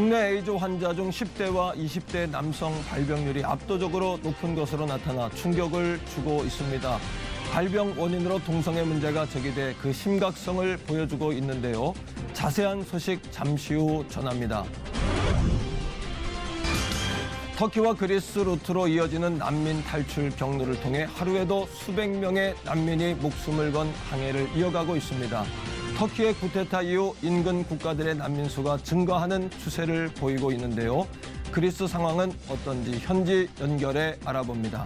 국내 에이즈 환자 중 10대와 20대 남성 발병률이 압도적으로 높은 것으로 나타나 충격을 주고 있습니다. 발병 원인으로 동성애 문제가 제기돼 그 심각성을 보여주고 있는데요. 자세한 소식 잠시 후 전합니다. 터키와 그리스 루트로 이어지는 난민 탈출 경로를 통해 하루에도 수백 명의 난민이 목숨을 건 항해를 이어가고 있습니다. 터키의 쿠데타 이후 인근 국가들의 난민 수가 증가하는 추세를 보이고 있는데요. 그리스 상황은 어떤지 현지 연결해 알아봅니다.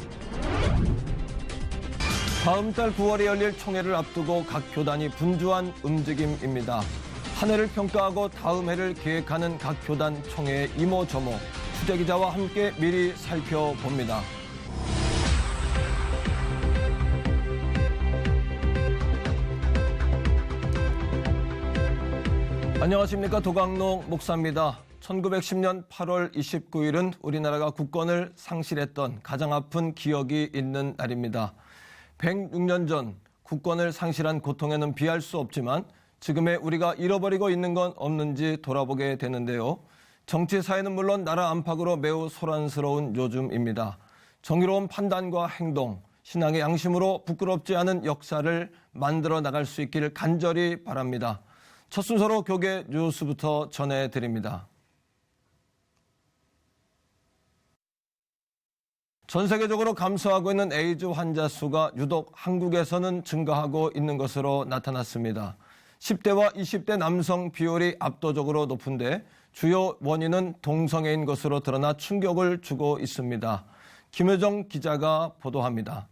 다음 달 9월에 열릴 총회를 앞두고 각 교단이 분주한 움직임입니다. 한 해를 평가하고 다음 해를 계획하는 각 교단 총회의 이모저모, 취재기자와 함께 미리 살펴봅니다. 안녕하십니까. 도강농 목사입니다. 1910년 8월 29일은 우리나라가 국권을 상실했던 가장 아픈 기억이 있는 날입니다. 106년 전 국권을 상실한 고통에는 비할 수 없지만 지금의 우리가 잃어버리고 있는 건 없는지 돌아보게 되는데요. 정치 사회는 물론 나라 안팎으로 매우 소란스러운 요즘입니다. 정의로운 판단과 행동, 신앙의 양심으로 부끄럽지 않은 역사를 만들어 나갈 수 있기를 간절히 바랍니다. 첫 순서로 교계 뉴스부터 전해드립니다. 전 세계적으로 감소하고 있는 에이즈 환자 수가 유독 한국에서는 증가하고 있는 것으로 나타났습니다. 10대와 20대 남성 비율이 압도적으로 높은데 주요 원인은 동성애인 것으로 드러나 충격을 주고 있습니다. 김효정 기자가 보도합니다.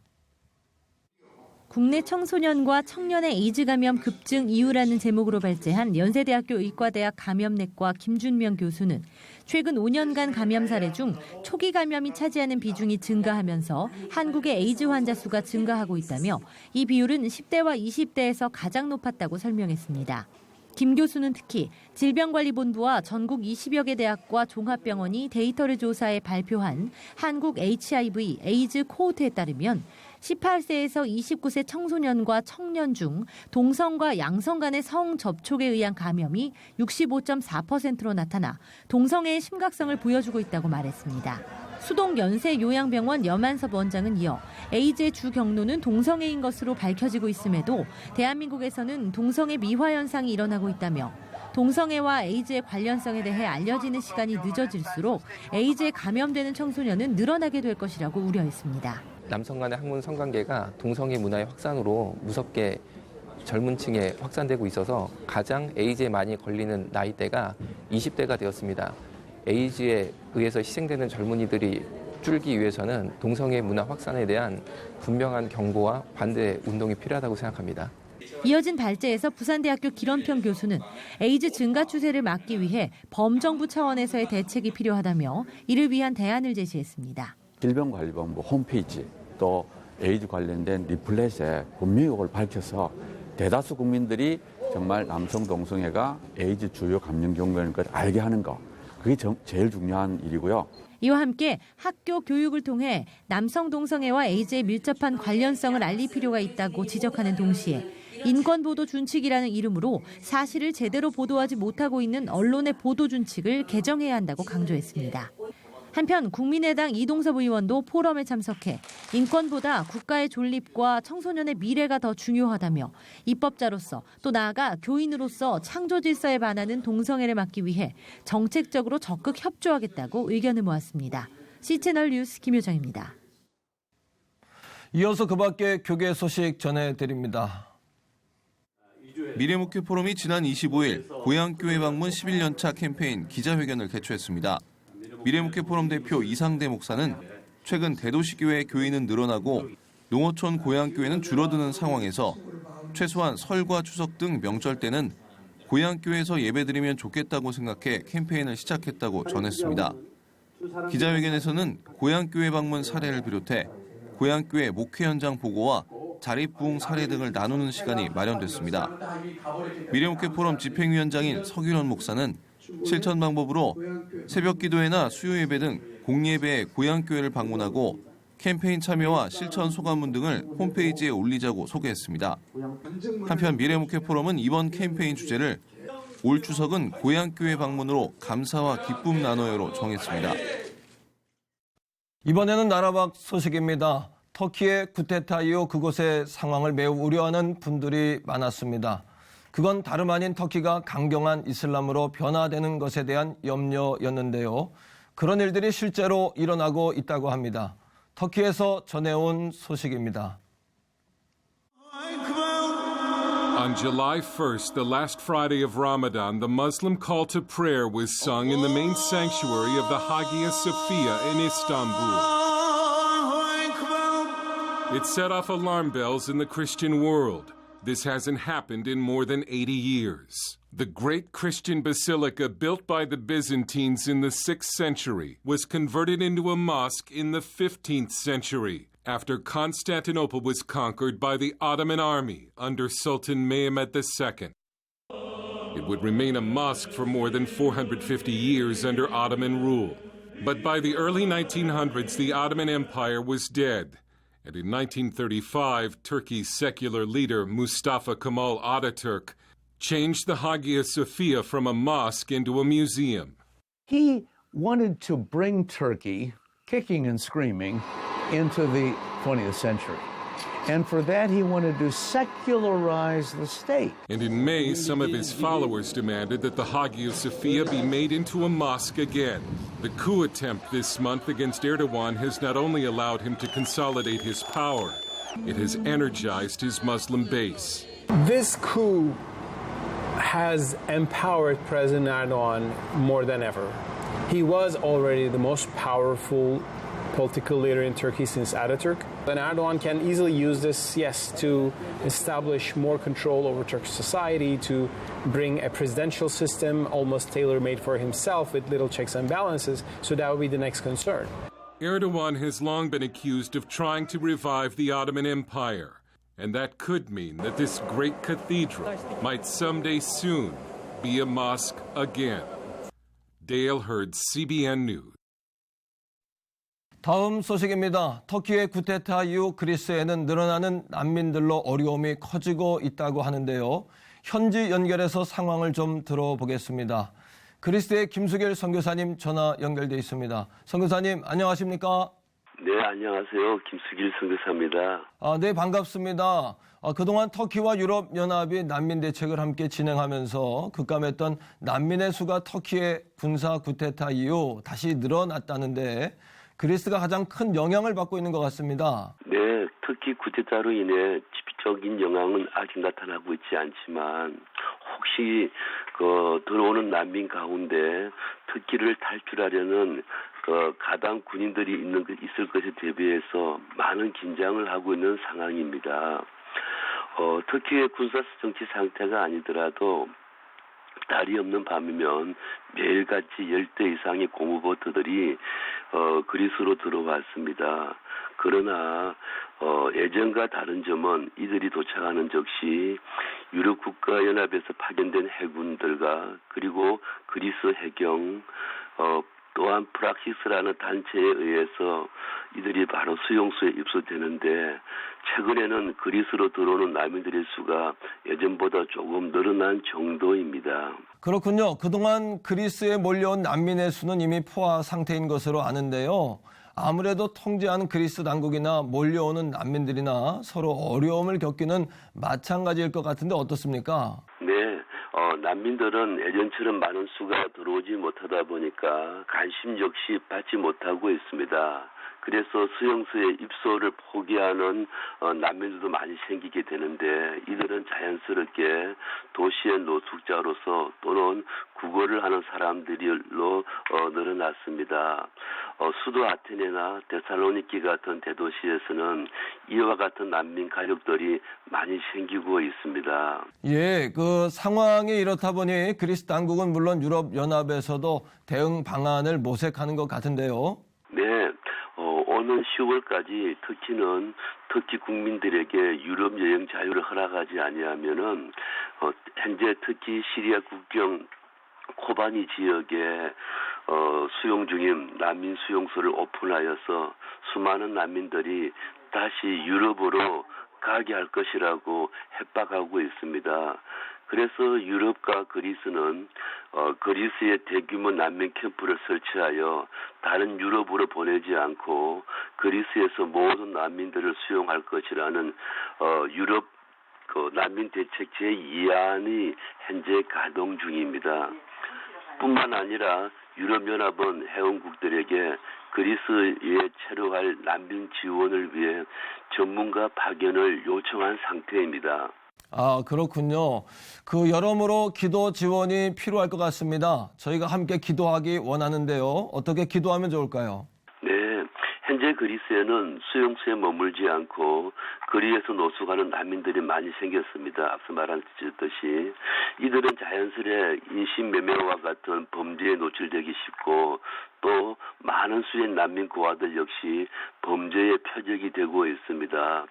국내 청소년과 청년의 에이즈 감염 급증 이유라는 제목으로 발제한 연세대학교 의과대학 감염내과 김준명 교수는 최근 5년간 감염 사례 중 초기 감염이 차지하는 비중이 증가하면서 한국의 에이즈 환자 수가 증가하고 있다며 이 비율은 10대와 20대에서 가장 높았다고 설명했습니다. 김 교수는 특히 질병관리본부와 전국 20여 개 대학과 종합병원이 데이터를 조사해 발표한 한국 HIV 에이즈 코호트에 따르면 18세에서 29세 청소년과 청년 중 동성과 양성 간의 성 접촉에 의한 감염이 65.4%로 나타나 동성애의 심각성을 보여주고 있다고 말했습니다. 수동 연세요양병원 염한섭 원장은 이어 에이즈의 주 경로는 동성애인 것으로 밝혀지고 있음에도 대한민국에서는 동성애 미화 현상이 일어나고 있다며 동성애와 에이즈의 관련성에 대해 알려지는 시간이 늦어질수록 에이즈에 감염되는 청소년은 늘어나게 될 것이라고 우려했습니다. 남성 간의 학문 성관계가 동성애 문화의 확산으로 무섭게 젊은 층에 확산되고 있어서 가장 에이즈에 많이 걸리는 나이대가 20대가 되었습니다. 에이즈에 의해서 희생되는 젊은이들이 줄기 위해서는 동성애 문화 확산에 대한 분명한 경고와 반대 운동이 필요하다고 생각합니다. 이어진 발제에서 부산대학교 기런평 교수는 에이즈 증가 추세를 막기 위해 범정부 차원에서의 대책이 필요하다며 이를 위한 대안을 제시했습니다. 질병관리본부 홈페이지 또 에이즈 관련된 리플렛에 분명히 이걸 밝혀서 대다수 국민들이 정말 남성 동성애가 에이즈 주요 감염 경로인 걸 알게 하는 거, 그게 제일 중요한 일이고요. 이와 함께 학교 교육을 통해 남성 동성애와 에이즈의 밀접한 관련성을 알릴 필요가 있다고 지적하는 동시에 인권보도 준칙이라는 이름으로 사실을 제대로 보도하지 못하고 있는 언론의 보도 준칙을 개정해야 한다고 강조했습니다. 한편 국민의당 이동섭 의원도 포럼에 참석해 인권보다 국가의 존립과 청소년의 미래가 더 중요하다며 입법자로서 또 나아가 교인으로서 창조 질서에 반하는 동성애를 막기 위해 정책적으로 적극 협조하겠다고 의견을 모았습니다. C채널 뉴스 김효정입니다. 이어서 그 밖에 교계 소식 전해드립니다. 미래목회 포럼이 지난 25일 고향교회 방문 11년차 캠페인 기자회견을 개최했습니다. 미래목회 포럼 대표 이상대 목사는 최근 대도시교회 교인은 늘어나고 농어촌 고향교회는 줄어드는 상황에서 최소한 설과 추석 등 명절 때는 고향교회에서 예배드리면 좋겠다고 생각해 캠페인을 시작했다고 전했습니다. 기자회견에서는 고향교회 방문 사례를 비롯해 고향교회 목회 현장 보고와 자립부흥 사례 등을 나누는 시간이 마련됐습니다. 미래목회 포럼 집행위원장인 서규현 목사는 실천 방법으로 새벽 기도회나 수요 예배 등 공예배의 고향교회를 방문하고 캠페인 참여와 실천 소감문 등을 홈페이지에 올리자고 소개했습니다. 한편 미래목회 포럼은 이번 캠페인 주제를 올 추석은 고향교회 방문으로 감사와 기쁨 나눠요로 정했습니다. 이번에는 나라 밖 소식입니다. 터키의 쿠데타 이후 그곳의 상황을 매우 우려하는 분들이 많았습니다. 그건 다름 아닌 터키가 강경한 이슬람으로 변화되는 것에 대한 염려였는데요. 그런 일들이 실제로 일어나고 있다고 합니다. 터키에서 전해온 소식입니다. On July 1st, the last Friday of Ramadan, the Muslim call to prayer was sung in the main sanctuary of the Hagia Sophia in Istanbul. It set off alarm bells in the Christian world. This hasn't happened in more than 80 years. The great Christian basilica built by the Byzantines in the 6th century was converted into a mosque in the 15th century after Constantinople was conquered by the Ottoman army under Sultan Mehmed II. It would remain a mosque for more than 450 years under Ottoman rule. But by the early 1900s, the Ottoman Empire was dead. And in 1935, Turkey's secular leader, Mustafa Kemal Ataturk, changed the Hagia Sophia from a mosque into a museum. He wanted to bring Turkey, kicking and screaming, into the 20th century. And for that, he wanted to secularize the state. And in May, some of his followers demanded that the Hagia Sophia be made into a mosque again. The coup attempt this month against Erdogan has not only allowed him to consolidate his power, it has energized his Muslim base. This coup has empowered President Erdogan more than ever. He was already the most powerful political leader in Turkey since Ataturk. And Erdogan can easily use this, yes, to establish more control over Turkish society, to bring a presidential system almost tailor-made for himself with little checks and balances. So that would be the next concern. Erdogan has long been accused of trying to revive the Ottoman Empire. And that could mean that this great cathedral might someday soon be a mosque again. Dale Hurd, CBN News. 다음 소식입니다. 터키의 쿠데타 이후 그리스에는 늘어나는 난민들로 어려움이 커지고 있다고 하는데요. 현지 연결해서 상황을 좀 들어보겠습니다. 그리스의 김수길 선교사님 전화 연결돼 있습니다. 선교사님 안녕하십니까? 네, 안녕하세요. 김수길 선교사입니다. 네, 반갑습니다. 그동안 터키와 유럽연합이 난민 대책을 함께 진행하면서 급감했던 난민의 수가 터키의 군사 쿠데타 이후 다시 늘어났다는데 그리스가 가장 큰 영향을 받고 있는 것 같습니다. 네, 터키 쿠데타로 인해 직접적인 영향은 아직 나타나고 있지 않지만 혹시 들어오는 난민 가운데 터키를 탈출하려는 가담 군인들이 있을 것에 대비해서 많은 긴장을 하고 있는 상황입니다. 터키의 군사 정치 상태가 아니더라도 달이 없는 밤이면 매일같이 10대 이상의 고무보트들이 그리스로 들어왔습니다. 그러나 예전과 다른 점은 이들이 도착하는 즉시 유럽 국가연합에서 파견된 해군들과 그리고 그리스 해경 또한 프락시스라는 단체에 의해서 이들이 바로 수용소에 입소되는데 최근에는 그리스로 들어오는 난민들의 수가 예전보다 조금 늘어난 정도입니다. 그렇군요. 그동안 그리스에 몰려온 난민의 수는 이미 포화 상태인 것으로 아는데요. 아무래도 통제하는 그리스 당국이나 몰려오는 난민들이나 서로 어려움을 겪기는 마찬가지일 것 같은데 어떻습니까? 네. 난민들은 예전처럼 많은 수가 들어오지 못하다 보니까 관심 역시 받지 못하고 있습니다. 그래서 수용소의 입소를 포기하는 난민들도 많이 생기게 되는데 이들은 자연스럽게 도시의 노숙자로서 또는 구걸을 하는 사람들로 늘어났습니다. 수도 아테네나 데살로니키 같은 대도시에서는 이와 같은 난민 가족들이 많이 생기고 있습니다. 예, 그 상황이 이렇다 보니 그리스 당국은 물론 유럽연합에서도 대응 방안을 모색하는 것 같은데요. 네. 오는 10월까지 터키는 터키 국민들에게 유럽 여행 자유를 허락하지 아니하면은 현재 터키 시리아 국경 코바니 지역에 수용 중인 난민 수용소를 오픈하여서 수많은 난민들이 다시 유럽으로 가게 할 것이라고 협박하고 있습니다. 그래서 유럽과 그리스는 그리스에 대규모 난민 캠프를 설치하여 다른 유럽으로 보내지 않고 그리스에서 모든 난민들을 수용할 것이라는 유럽 난민 대책 제2안이 현재 가동 중입니다. 뿐만 아니라 유럽연합은 회원국들에게 그리스에 체류할 난민 지원을 위해 전문가 파견을 요청한 상태입니다. 아, 그렇군요. 여러모로 기도 지원이 필요할 것 같습니다. 저희가 함께 기도하기 원하는데요. 어떻게 기도하면 좋을까요? 네, 현재 그리스에는 수용소에 머물지 않고 거리에서 노숙하는 난민들이 많이 생겼습니다. 앞서 말했듯이 이들은 자연스레 인신매매와 같은 범죄에 노출되기 쉽고 또 많은 수의 난민 고아들 역시 범죄의 표적이 되고 있습니다.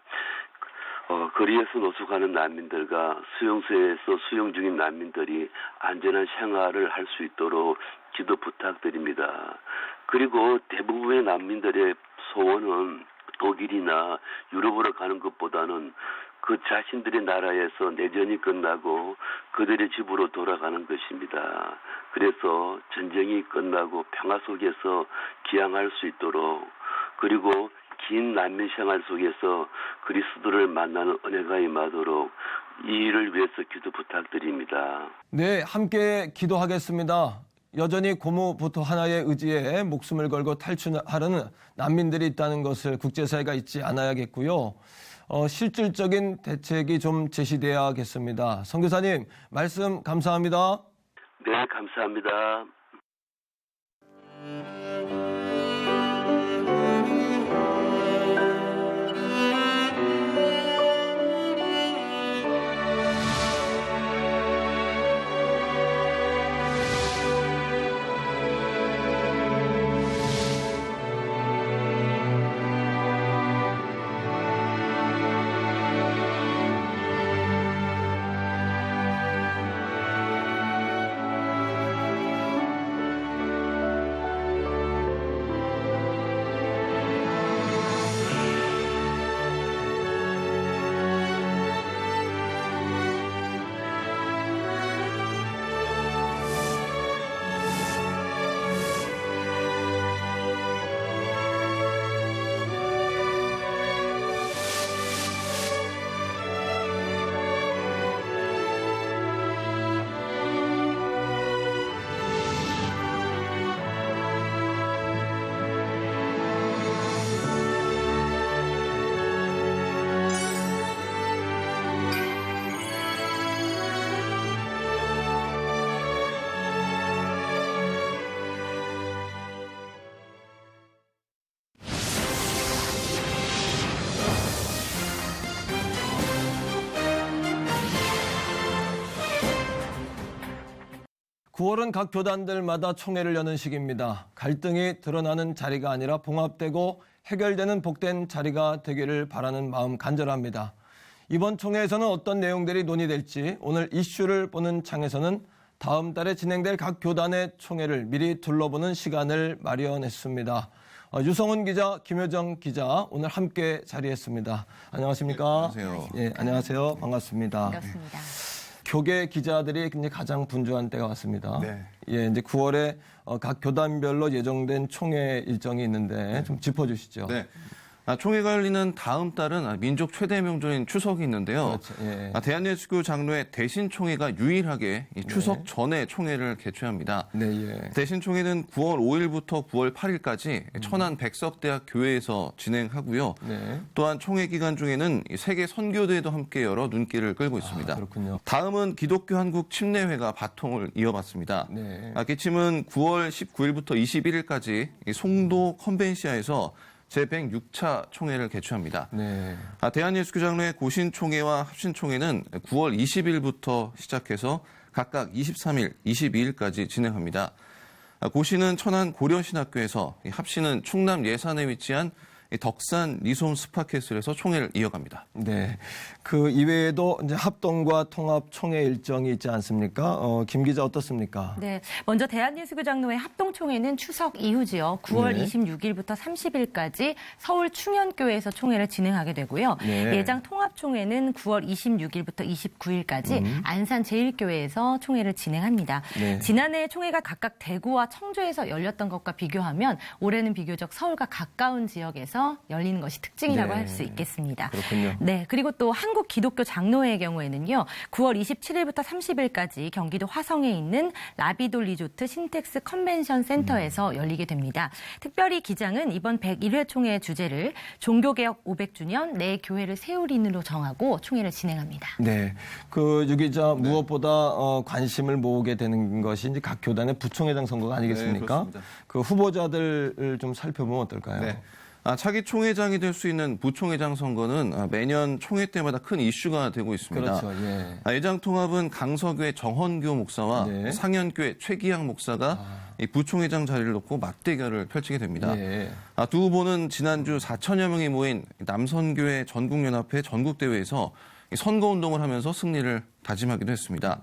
거리에서 노숙하는 난민들과 수용소에서 수용 중인 난민들이 안전한 생활을 할 수 있도록 기도 부탁드립니다. 그리고 대부분의 난민들의 소원은 독일이나 유럽으로 가는 것보다는 그 자신들의 나라에서 내전이 끝나고 그들의 집으로 돌아가는 것입니다. 그래서 전쟁이 끝나고 평화 속에서 기양할 수 있도록 그리고 긴 난민 생활 속에서 그리스도를 만나는 은혜가 임하도록 이 일을 위해서 기도 부탁드립니다. 네, 함께 기도하겠습니다. 여전히 고무부터 하나의 의지에 목숨을 걸고 탈출하려는 난민들이 있다는 것을 국제사회가 잊지 않아야겠고요. 실질적인 대책이 좀 제시돼야겠습니다. 선교사님, 말씀 감사합니다. 네, 감사합니다. (9월은) 각 교단들마다 총회를 여는 시기입니다. 갈등이 드러나는 자리가 아니라 봉합되고 해결되는 복된 자리가 되기를 바라는 마음 간절합니다. 이번 총회에서는 어떤 내용들이 논의될지 오늘 이슈를 보는 창에서는 다음 달에 진행될 각 교단의 총회를 미리 둘러보는 시간을 마련했습니다. 유성훈 기자, 김효정 기자 오늘 함께 자리했습니다. 안녕하십니까? 네, 안녕하세요. 예, 안녕하세요. 반갑습니다. 반갑습니다. 교계 기자들이 굉장히 가장 분주한 때가 왔습니다. 네. 예, 이제 9월에 각 교단별로 예정된 총회 일정이 있는데 좀 짚어주시죠. 네. 총회가 열리는 다음 달은 민족 최대 명절인 추석이 있는데요. 그렇죠. 예. 대한예수교 장로회 대신총회가 유일하게 이 추석 전에 총회를 개최합니다. 네, 예. 대신총회는 9월 5일부터 9월 8일까지 천안 백석대학 교회에서 진행하고요. 네. 또한 총회 기간 중에는 세계 선교대회도 함께 열어 눈길을 끌고 있습니다. 그렇군요. 다음은 기독교 한국 침례회가 바통을 이어받습니다. 네. 기침은 9월 19일부터 21일까지 송도 컨벤시아에서 제106차 총회를 개최합니다. 네. 대한예수교장로회 고신총회와 합신총회는 9월 20일부터 시작해서 각각 23일, 22일까지 진행합니다. 고신은 천안 고려신학교에서, 합신은 충남 예산에 위치한 이 덕산 리솜 스파캐슬에서 총회를 이어갑니다. 네. 그 이외에도 이제 합동과 통합 총회 일정이 있지 않습니까? 김 기자 어떻습니까? 네. 먼저 대한예수교장로회 합동총회는 추석 이후지요. 9월 네. 26일부터 30일까지 서울 충현교회에서 총회를 진행하게 되고요. 네. 예장 통합총회는 9월 26일부터 29일까지 안산 제1교회에서 총회를 진행합니다. 네. 지난해 총회가 각각 대구와 청주에서 열렸던 것과 비교하면 올해는 비교적 서울과 가까운 지역에서 열리는 것이 특징이라고 네. 할 수 있겠습니다. 그렇군요. 네, 그리고 또 한국 기독교 장로회의 경우에는요. 9월 27일부터 30일까지 경기도 화성에 있는 라비도 리조트 신텍스 컨벤션 센터에서 열리게 됩니다. 특별히 기장은 이번 101회 총회의 주제를 종교개혁 500주년 내 교회를 세우린으로 정하고 총회를 진행합니다. 네. 그 유 기자 무엇보다 관심을 모으게 되는 것이 이제 각 교단의 부총회장 선거가 아니겠습니까? 네, 그렇습니다. 그 후보자들을 좀 살펴보면 어떨까요? 네. 차기 총회장이 될 수 있는 부총회장 선거는 매년 총회 때마다 큰 이슈가 되고 있습니다. 그렇죠. 예. 예장 통합은 강서교회 정헌교 목사와 네. 상현교회 최기양 목사가 이 부총회장 자리를 놓고 맞대결을 펼치게 됩니다. 예. 두 후보는 지난주 4천여 명이 모인 남선교회 전국연합회 전국대회에서 선거운동을 하면서 승리를 다짐하기도 했습니다.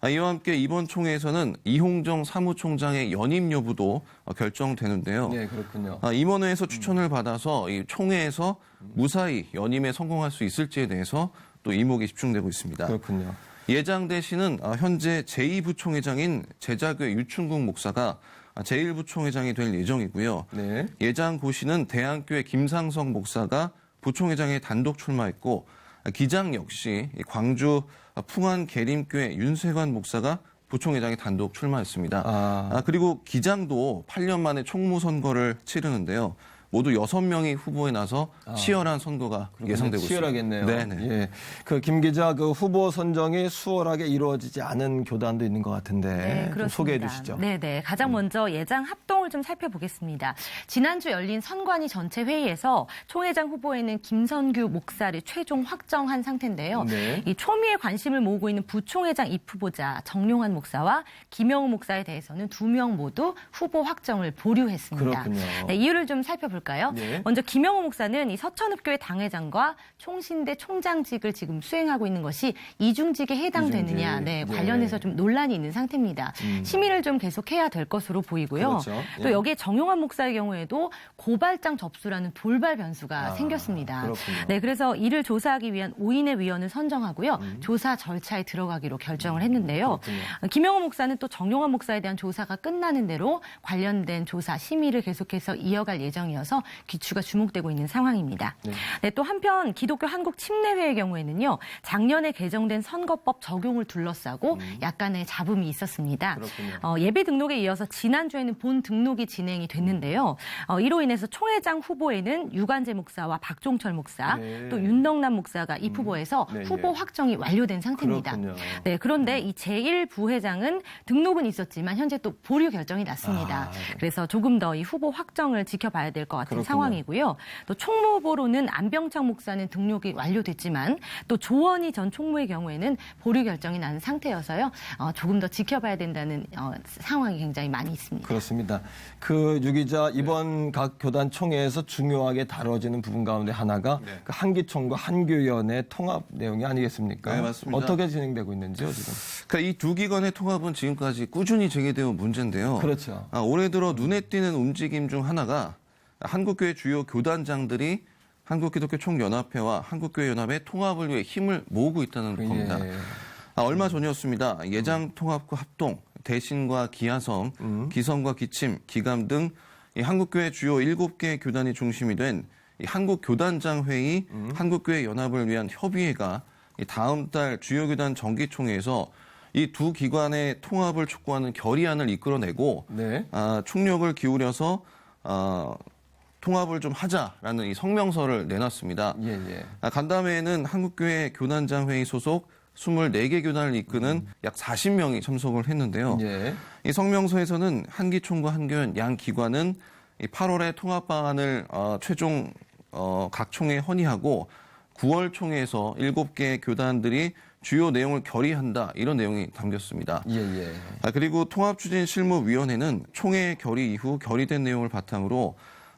이와 함께 이번 총회에서는 이홍정 사무총장의 연임 여부도 결정되는데요. 네, 그렇군요. 임원회에서 추천을 받아서 이 총회에서 무사히 연임에 성공할 수 있을지에 대해서 또 이목이 집중되고 있습니다. 그렇군요. 예장 대신은 현재 제2부총회장인 제자교회 유충국 목사가 제1부총회장이 될 예정이고요. 네. 예장 고시는 대한교회 김상성 목사가 부총회장에 단독 출마했고 기장 역시 광주 풍안 계림교회 윤세관 목사가 부총회장에 단독 출마했습니다. 그리고 기장도 8년 만에 총무 선거를 치르는데요. 모두 6명이 후보에 나서 치열한 선거가 예상되고 치열하겠네요. 있습니다. 네네. 예. 그 김 기자 그 후보 선정이 수월하게 이루어지지 않은 교단도 있는 것 같은데 네, 좀 소개해 주시죠. 네. 가장 먼저 예장 합동을 좀 살펴보겠습니다. 지난주 열린 선관위 전체 회의에서 총회장 후보에는 김선규 목사를 최종 확정한 상태인데요. 네. 이 초미의 관심을 모으고 있는 부총회장 입후보자 정용환 목사와 김영우 목사에 대해서는 2명 모두 후보 확정을 보류했습니다. 그렇군요. 네, 이유를 좀 살펴볼까요? 네. 먼저 김영우 목사는 이 서천읍교회 당회장과 총신대 총장직을 지금 수행하고 있는 것이 이중직에 해당되느냐, 이중직. 네, 관련해서 좀 논란이 있는 상태입니다. 심의를 좀 계속해야 될 것으로 보이고요. 그렇죠. 또 예. 여기에 정용환 목사의 경우에도 고발장 접수라는 돌발 변수가 생겼습니다. 그렇군요. 네, 그래서 이를 조사하기 위한 5인의 위원을 선정하고요. 조사 절차에 들어가기로 결정을 했는데요. 그렇군요. 김영우 목사는 또 정용환 목사에 대한 조사가 끝나는 대로 관련된 조사 심의를 계속해서 이어갈 예정이어서 귀추가 주목되고 있는 상황입니다. 네, 또 한편 기독교 한국 침례회의 경우에는요. 작년에 개정된 선거법 적용을 둘러싸고 약간의 잡음이 있었습니다. 그렇군요. 예비 등록에 이어서 지난주에는 본 등록이 진행이 됐는데요. 이로 인해서 총회장 후보에는 유관재 목사와 박종철 목사, 네. 또 윤덕남 목사가 입후보에서 네, 후보 예. 확정이 완료된 상태입니다. 그렇군요. 네, 그런데 이 제1부회장은 등록은 있었지만 현재 또 보류 결정이 났습니다. 네. 그래서 조금 더 이 후보 확정을 지켜봐야 될 것 같은 그렇군요. 상황이고요. 또 총무 후보로는 안병창 목사는 등록이 완료됐지만 또 조원희 전 총무의 경우에는 보류 결정이 난 상태여서요. 조금 더 지켜봐야 된다는 상황이 굉장히 많이 있습니다. 그렇습니다. 그 유 기자 이번 각 교단 총회에서 중요하게 다뤄지는 부분 가운데 하나가 그 한기총과 한교연의 통합 내용이 아니겠습니까? 네, 맞습니다. 어떻게 진행되고 있는지요, 지금? 그러니까 이 두 기관의 통합은 지금까지 꾸준히 제기되어 온 문제인데요. 그렇죠. 올해 들어 눈에 띄는 움직임 중 하나가 한국교회 주요 교단장들이 한국기독교 총연합회와 한국교회연합의 통합을 위해 힘을 모으고 있다는 겁니다. 예. 얼마 전이었습니다. 예장 통합과 합동, 대신과 기하성, 기성과 기침, 기감 등 이 한국교회 주요 7개 교단이 중심이 된 이 한국교단장회의, 한국교회연합을 위한 협의회가 이 다음 달 주요 교단 정기총회에서 이 두 기관의 통합을 촉구하는 결의안을 이끌어내고 네. 총력을 기울여서 통합을 좀 하자라는 이 성명서를 내놨습니다. 예. 간담회에는 한국교회 교단장회의 소속 24개 교단을 이끄는 약 40명이 참석을 했는데요. 예. 이 성명서에서는 한기총과 한교연 양 기관은 이 8월에 통합 방안을 최종 각 총회에 헌의하고 9월 총회에서 7개 교단들이 주요 내용을 결의한다 이런 내용이 담겼습니다. 예. 그리고 통합추진실무위원회는 총회 결의 이후 결의된 내용을 바탕으로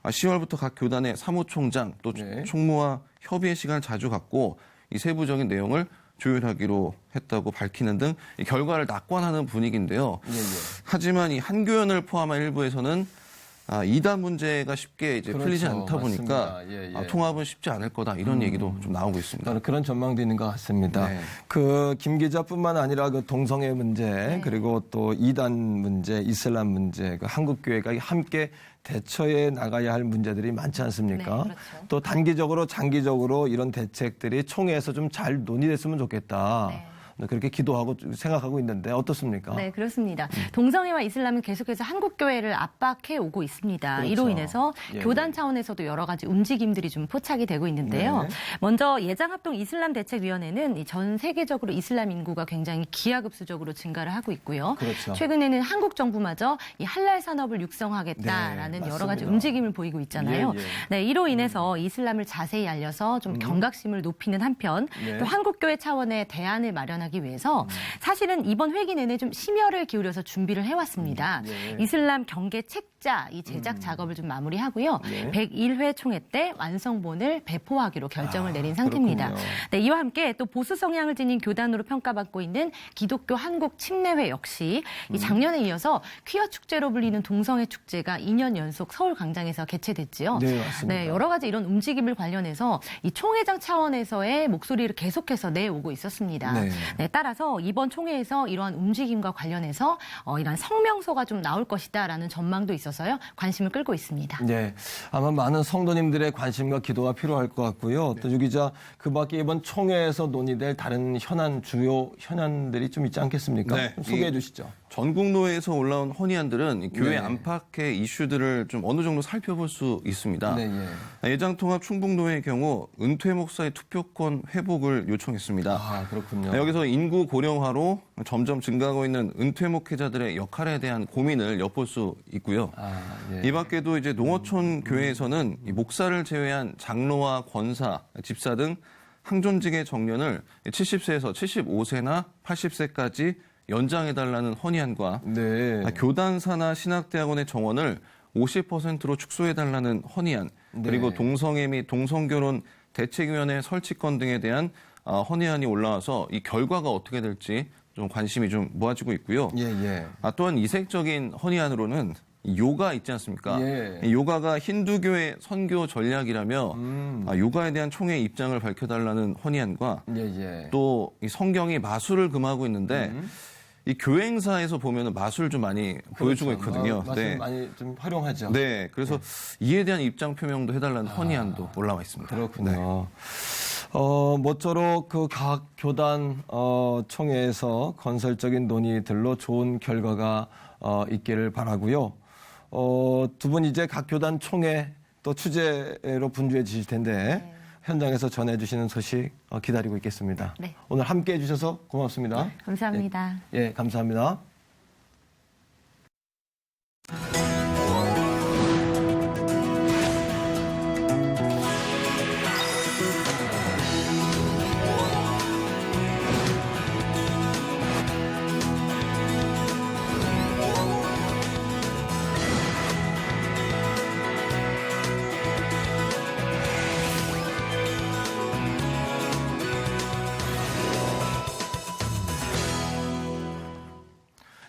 10월부터 각 교단의 사무총장 또 네. 총무와 협의의 시간을 자주 갖고 이 세부적인 내용을 조율하기로 했다고 밝히는 등 이 결과를 낙관하는 분위기인데요. 예, 예. 하지만 이 한교연을 포함한 일부에서는 이단 문제가 쉽게 이제 그렇죠. 풀리지 않다 보니까 맞습니다. 예, 예. 통합은 쉽지 않을 거다 이런 얘기도 좀 나오고 있습니다. 그런 전망도 있는 것 같습니다. 네. 그 김 기자뿐만 아니라 그 동성애 문제 그리고 또 이단 문제, 이슬람 문제, 그 한국 교회가 함께 대처해 나가야 할 문제들이 많지 않습니까? 네, 그렇죠. 또 단기적으로 장기적으로 이런 대책들이 총회에서 좀 잘 논의됐으면 좋겠다. 네. 그렇게 기도하고 생각하고 있는데 어떻습니까? 네, 그렇습니다. 동성애와 이슬람은 계속해서 한국 교회를 압박해 오고 있습니다. 그렇죠. 이로 인해서 예, 교단 차원에서도 여러 가지 움직임들이 좀 포착이 되고 있는데요. 네. 먼저 예장합동 이슬람대책위원회는 이전 세계적으로 이슬람 인구가 굉장히 기하급수적으로 증가를 하고 있고요. 그렇죠. 최근에는 한국 정부마저 이 할랄 산업을 육성하겠다라는 네, 여러 가지 맞습니다. 움직임을 보이고 있잖아요. 예, 예. 네, 이로 인해서 이슬람을 자세히 알려서 좀 경각심을 높이는 한편 네. 또 한국교회 차원의 대안을 마련하기 위해서 사실은 이번 회기 내내 좀 심혈을 기울여서 준비를 해왔습니다. 예. 이슬람 경계 책자 이 제작 작업을 좀 마무리하고요. 예. 101회 총회 때 완성본을 배포하기로 결정을 내린 상태입니다. 그렇군요. 네, 이와 함께 또 보수 성향을 지닌 교단으로 평가받고 있는 기독교 한국 침례회 역시 이 작년에 이어서 퀴어 축제로 불리는 동성애 축제가 2년 연속 서울 광장에서 개최됐지요. 네, 맞습니다. 네, 여러 가지 이런 움직임을 관련해서 이 총회장 차원에서의 목소리를 계속해서 내오고 있었습니다. 네. 네, 따라서 이번 총회에서 이러한 움직임과 관련해서 이러한 성명서가 좀 나올 것이다라는 전망도 있어서요. 관심을 끌고 있습니다. 네, 아마 많은 성도님들의 관심과 기도가 필요할 것 같고요. 또 유 기자, 그 밖에 이번 총회에서 논의될 다른 주요 현안들이 좀 있지 않겠습니까? 네. 좀 소개해 주시죠. 전국노회에서 올라온 헌의안들은 이 교회 네. 안팎의 이슈들을 좀 어느 정도 살펴볼 수 있습니다. 네, 예. 예장통합 충북노회의 경우 은퇴 목사의 투표권 회복을 요청했습니다. 아, 그렇군요. 여기서 인구 고령화로 점점 증가하고 있는 은퇴 목회자들의 역할에 대한 고민을 엿볼 수 있고요. 아, 예. 이 밖에도 이제 농어촌 교회에서는 이 목사를 제외한 장로와 권사, 집사 등 항존직의 정년을 70세에서 75세나 80세까지 연장해달라는 헌의안과 네. 교단사나 신학대학원의 정원을 50%로 축소해달라는 헌의안, 그리고 네. 동성애 및 동성결혼 대책위원회 설치권 등에 대한 헌의안이 올라와서 이 결과가 어떻게 될지 좀 관심이 좀 모아지고 있고요. 예, 예. 또한 이색적인 헌의안으로는 요가 있지 않습니까? 예. 이 요가가 힌두교의 선교 전략이라며 요가에 대한 총회 입장을 밝혀달라는 헌의안과 예, 예. 또 이 성경이 마술을 금하고 있는데 이 교회 행사에서 보면은 마술 좀 많이 보여주고 그렇죠. 있거든요. 맛을 많이 좀 활용하죠. 네, 그래서 이에 대한 입장 표명도 해달라는 헌의안도 올라와 있습니다. 그렇군요. 네. 모쪼록 그 각 교단 총회에서 건설적인 논의들로 좋은 결과가 있기를 바라고요. 두 분 이제 각 교단 총회 또 취재로 분주해 주실 텐데 현장에서 전해주시는 소식 기다리고 있겠습니다. 네. 오늘 함께해 주셔서 고맙습니다. 감사합니다. 예, 감사합니다.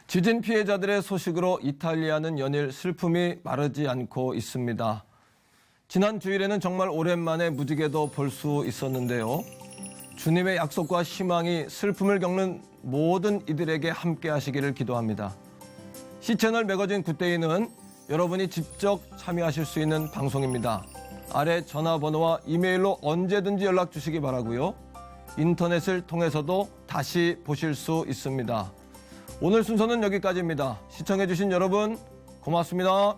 지진 피해자들의 소식으로 이탈리아는 연일 슬픔이 마르지 않고 있습니다. 지난 주일에는 정말 오랜만에 무지개도 볼 수 있었는데요. 주님의 약속과 희망이 슬픔을 겪는 모든 이들에게 함께 하시기를 기도합니다. C채널 매거진 굿데이는 여러분이 직접 참여하실 수 있는 방송입니다. 아래 전화번호와 이메일로 언제든지 연락 주시기 바라고요. 인터넷을 통해서도 다시 보실 수 있습니다. 오늘 순서는 여기까지입니다. 시청해주신 여러분 고맙습니다.